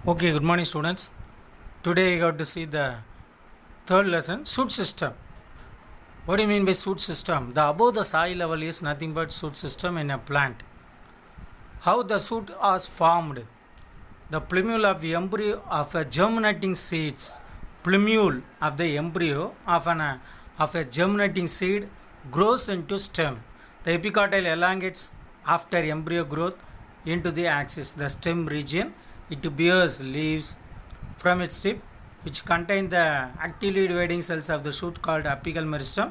Okay, good morning, students. Today you got to see the third lesson, shoot system. What do you mean by shoot system? The above the soil level is nothing but shoot system in a plant. How the shoot is formed? The plumule of embryo of a germinating seeds. Plumule of the embryo of a germinating seed grows into stem. The epicardial elongates after embryo growth into the axis. The stem region it bears leaves from its tip which contain the actively dividing cells of the shoot called apical meristem.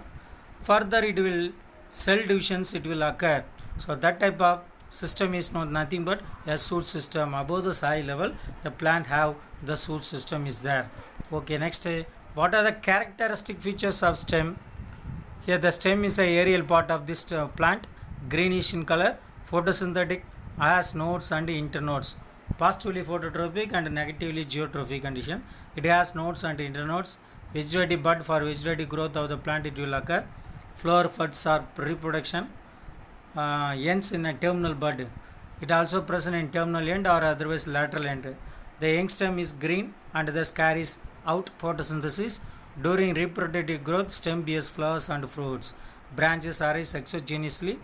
Further it will cell divisions it will occur. So that type of system is not nothing but a shoot system. Above the soil level the plant have the shoot system is there. Okay, next what are the characteristic features of stem? Here the stem is a aerial part of this plant, greenish in color, photosynthetic, has nodes and internodes. Positively phototropic and negatively geotrophic condition. It has nodes and internodes. Vegetative bud, for vegetative growth of the plant it will occur. Flower buds are reproduction. Ends in a terminal bud. It also present in terminal end or otherwise lateral end. The young stem is green and thus carries out photosynthesis. During reproductive growth, stem bears flowers and fruits. Branches arise exogenously.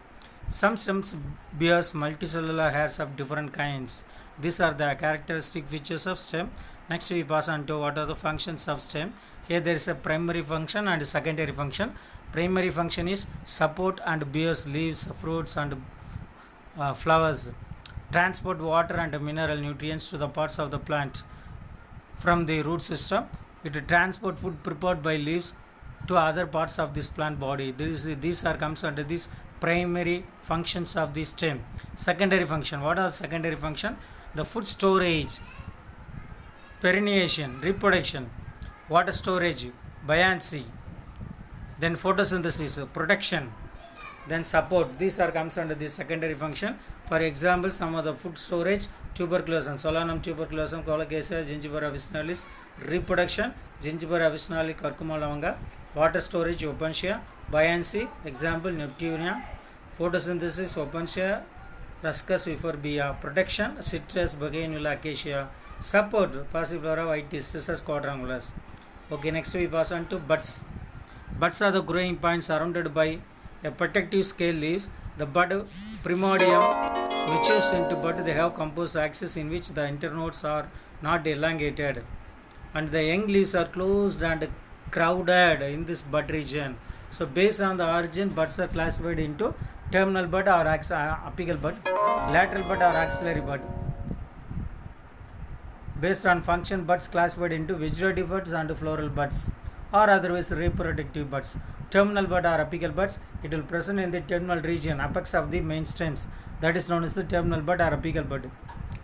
Some stems bears multicellular hairs of different kinds. These are the characteristic features of stem. Next we pass on to what are the functions of stem. Here there is a primary function and a secondary function. Primary function is support and bears leaves, fruits and flowers. Transport water and mineral nutrients to the parts of the plant from the root system. It transport food prepared by leaves to other parts of this plant body. These are comes under this primary functions of the stem. Secondary function. What are secondary function? The food storage, perennation, reproduction, water storage, buoyancy, then photosynthesis, protection, then support. These are comes under this secondary function. For example, some of the food storage, tuberculosum, Solanum tuberculosum, Colocasia, Gingiva officinalis, reproduction, Gingiva officinalis, Curcuma lavanga, water storage, Opuntia, buoyancy, example, Neptunia, photosynthesis, Opuntia, Ruscus euphorbia, protection, Citrus, Bougainvillea, Acacia, support, Passiflora vitis, Cissus quadrangulus. Okay, next we pass on to buds. Buds are the growing points surrounded by a protective scale leaves. The bud primordium matures into bud. They have composed axis in which the internodes are not elongated, and the young leaves are closed and crowded in this bud region. So based on the origin, buds are classified into terminal bud or apical bud, lateral bud or axillary bud. Based on function, buds classified into vegetative buds and floral buds or otherwise reproductive buds. Terminal bud or apical buds, it will present in the terminal region, apex of the main stems. That is known as the terminal bud or apical bud.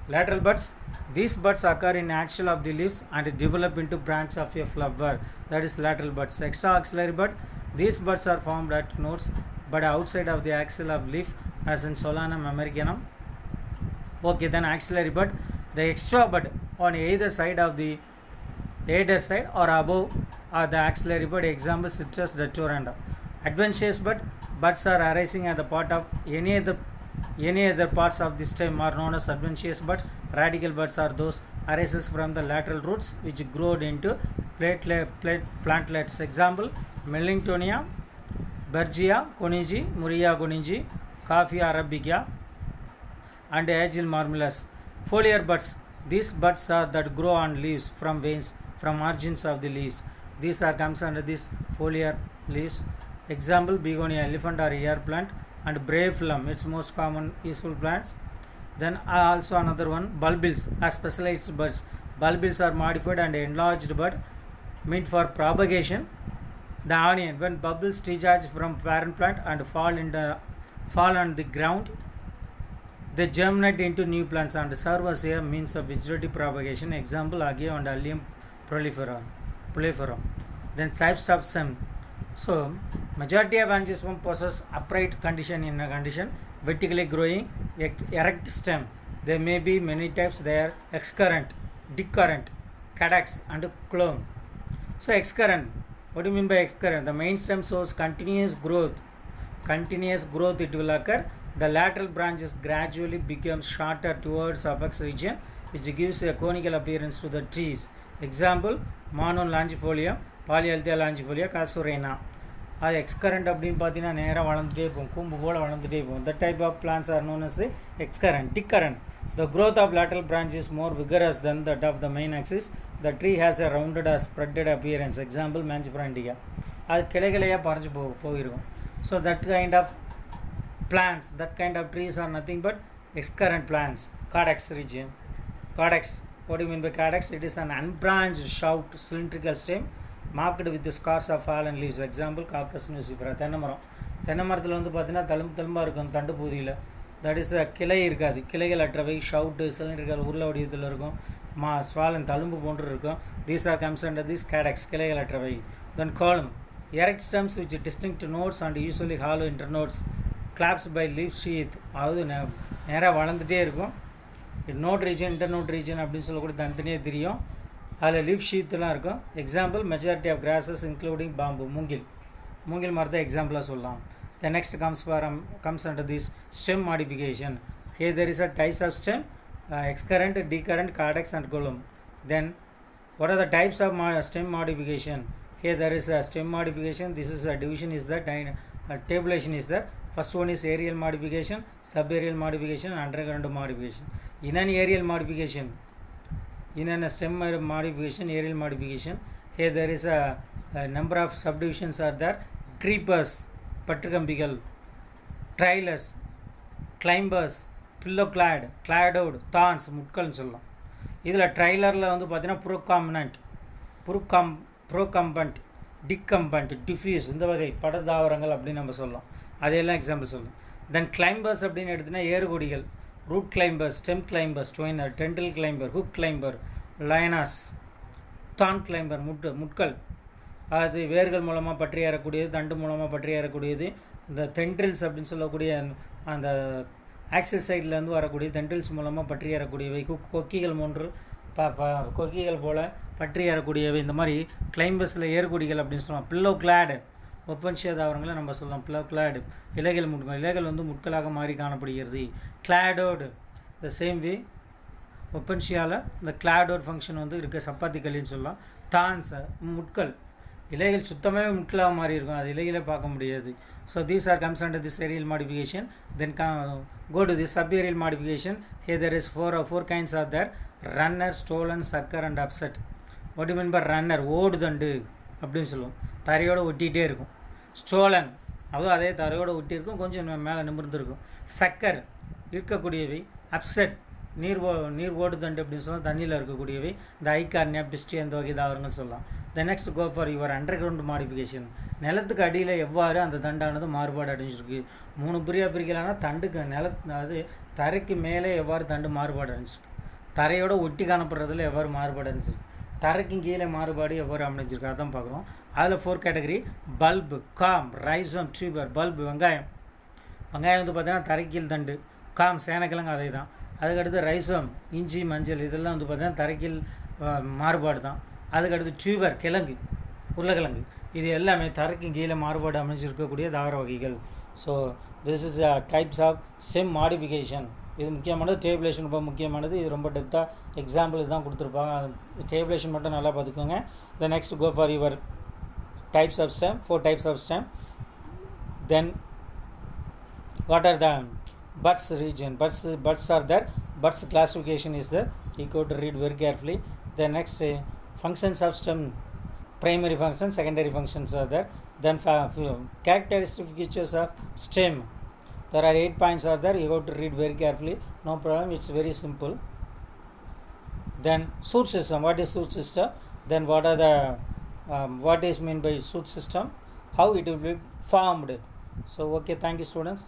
Lateral buds, these buds occur in axial of the leaves and develop into branch of a flower. That is lateral buds. Extra axillary bud, these buds are formed at nodes but outside of the axial of leaf as in Solanum americanum. Okay, then axillary bud, the extra bud on either side of the or above are the axillary bud. Example, Citrus daturanda. Adventitious buds are arising at the part of any other parts of the stem are known as adventitious bud. Radical buds are those arises from the lateral roots which grow into plantlets. Example, Mellingtonia, Bergia koniji, Muria koniji, Coffea arabica and Agile marmellus. Foliar buds, these buds are that grow on leaves from veins from margins of the leaves. These are comes under this foliar leaves. Example, begonia elephant or ear plant and bramophyllum, its most common useful plants. Then also another one, bulbils are specialized buds. Bulbils are modified and enlarged bud meant for propagation. The onion, when bubbles discharge from parent plant and fall on the ground, they germinate into new plants and serve as a means of vegetative propagation. Example, Agia and Allium proliferum. Then types of stem. So majority of angiosperm possess upright condition in a condition, vertically growing, erect stem. There may be many types. They are excurrent, decurrent, caducus and clone. So excurrent, what do you mean by excurrent? The main stem shows continuous growth it will occur. The lateral branches gradually become shorter towards apex region. which gives a conical appearance to the trees. Example, Monon longifolia, Polyalthia longifolia, Casuarina. அது எக்ஸ்கரண்ட் அப்படின்னு பார்த்தீங்கன்னா நேராக வளர்ந்துட்டே போகும், கூம்பு போல் வளர்ந்துட்டே போகும். The type of plants are known as the excurrent. Decurrent. The growth of lateral branch is more vigorous than that of the main axis. The tree has a rounded or spreaded appearance. Example, Mangifera indica. அது கிளைகளையாக பறிஞ்சு போயிருக்கும். So that kind of plants, that kind of trees are nothing but excurrent plants. Carex region. Carex. What do you mean by carex? It is an unbranched, shout, cylindrical stem marked with the scars of fallen leaves. Example, Caucus nucifera. தென்னை மரத்தில் வந்து பார்த்தீங்கன்னா தழும்பாக இருக்கும் தண்டு பகுதியில். That is the கிளை இருக்காது, கிளைகள் அற்றவை, ஷவுட்டு, சிலிண்டர்கள் உருளை வடிவத்தில் இருக்கும், ஸ்வாலன் தழும்பு போன்று இருக்கும். These are comes under this கேடக்ஸ், கிளைகள் அற்றவை. Then culm, erect stems which distinct nodes and usually hollow internodes, clasps by leaf sheath. அதாவது நேராக வளர்ந்துட்டே இருக்கும். நோட் ரீஜன், இன்டர்நோட் ரீஜன் அப்படின்னு சொல்லக்கூடிய தனித்தனியாக தெரியும். அதில் லீவ் ஷீத்லாம் இருக்கும். Example, majority of grasses including bamboo, மூங்கில் மரத்தை எக்ஸாம்பிளாக சொல்லலாம். The next comes under this stem modification. Here there is a types of stem, excurrent, decurrent, carex and column. Then what are the types of stem modification? Here there is a stem modification. This is a division is that, tabulation is that. First one is aerial modification, subaerial modification, underground modification. In an aerial modification, in a stem modification, aerial modification, here there is a number of subdivisions are there. Creepers, பற்றுக்கம்பிகள், trailers, climbers, phylloclade, cladode, thorns, முட்கள்னு சொல்லலாம். இதில் ட்ரைலரில் வந்து பார்த்தீங்கன்னா ப்ரோகம்பண்ட், டிக்கம்பண்ட், diffuse, இந்த வகை படதாவரங்கள் அப்படின்னு நம்ம சொல்லலாம். அதையெல்லாம் எக்ஸாம்பிள் சொல்லலாம். தென் கிளைம்பர்ஸ் அப்படின்னு எடுத்திங்கன்னா ஏறுகொடிகள், ரூட் கிளைம்பர், ஸ்டெம் கிளைம்பர், ஸ்டோயினர், tendril climber, hook climber, lianas, thorn climber, முட்கள், அது வேர்கள் மூலமாக பற்றி ஏறக்கூடியது, தண்டு மூலமாக பற்றி ஏறக்கூடியது. இந்த தென்ட்ரில்ஸ் அப்படின்னு சொல்லக்கூடிய அந்த ஆக்சிஸ் சைட்லேருந்து வரக்கூடிய தென்ட்ரில்ஸ் மூலமாக பற்றி ஏறக்கூடியவை. கொக்கிகள் போன்று கொக்கிகள் போல் பற்றி ஏறக்கூடியவை. இந்த மாதிரி கிளைம்பஸில் ஏறுகொடிகள் அப்படின்னு சொல்லலாம். பில்லோ கிளாடு, ஒப்பன்ஷியா தாவரங்களை நம்ம சொல்லலாம். பில்லோ கிளாடு, இலைகள் வந்து முட்களாக மாறி காணப்படுகிறது. கிளாடோடு, த சேம் வே ஒப்பன்ஷியாவில் இந்த கிளாடோட் ஃபங்க்ஷன் வந்து இருக்குது. சப்பாத்தி கல்லின்னு சொல்லலாம். தான்ஸ், முட்கள், இலைகள் சுத்தமாகவே முட்களாக மாறி இருக்கும், அது இலைகளை பார்க்க முடியாது. So these are comes under this aerial modification. Then go to this subaerial modification. Here there is four kinds are there: runner, stolen, sucker and upset. What do you mean by runner? ஓடு தண்டு அப்படின்னு சொல்லுவோம், தரையோடு ஒட்டிகிட்டே இருக்கும். Stolon, அதுவும் அதே தரையோடு ஒட்டி இருக்கும், கொஞ்சம் மேலே நிமிர்ந்துருக்கும். சக்கர், இருக்கக்கூடியவை. அப்செட், நீர் ஓடு தண்டு அப்படின்னு சொல்லலாம், தண்ணியில் இருக்கக்கூடியவை. இந்த ஐகார்னியா, பிஸ்டி, அந்த வகை தாவரங்கள் சொல்லலாம். The next go for your underground modification. நிலத்துக்கு அடியில் எவ்வாறு அந்த தண்டானது மாறுபாடு அடைஞ்சிருக்கு. 3 பிரிக்கலானா தண்டுக்கு அது தரைக்கு மேலே எவ்வாறு தண்டு மாறுபாடு அடைஞ்சிருக்கு, தரையோட ஒட்டி காணப்படுறதுல எவ்வாறு மாறுபாடு அடைஞ்சிருக்கு, தரைக்கும் கீழே மாறுபாடு எவ்வாறு அமைஞ்சிருக்கு, அதான் பார்க்குறோம். அதில் 4 category: bulb, com, rhizome, tuber. Bulb வெங்காயம் வந்து பார்த்தீங்கன்னா தரைக்கீழ் தண்டு. காம் சேனக்கிழங்கு அதே தான். அதுக்கடுத்து ரைசோம் இஞ்சி, மஞ்சள், இதெல்லாம் வந்து பார்த்தீங்கன்னா தரைக்கீழ் மாறுபாடு தான். அதுக்கடுத்து டியூபர் கிழங்கு, உருளைக்கிழங்கு, இது எல்லாமே தரைக்கு கீழே மாறுபாடு அமைஞ்சிருக்கக்கூடிய தாவர வகைகள். So this is types of stem modification. இது முக்கியமானது, டேபிளேஷன் ரொம்ப முக்கியமானது. இது ரொம்ப டெப்த்தாக எக்ஸாம்பிள் தான் கொடுத்துருப்பாங்க, டேபிளேஷன் மட்டும் நல்லா பார்த்துக்கோங்க. The next go for your types of stem, 4 types of stem. Then what are the buds region? Buds are there. Buds classification is there. You got to read very carefully. The next functions of stem: primary functions, secondary functions are there. Then characteristic features of stem. There are 8 points are there. You have to read very carefully. No problem. It's very simple. Then shoot system. What is shoot system? Then what are the what is meant by shoot system? How it will be formed? So okay, thank you students.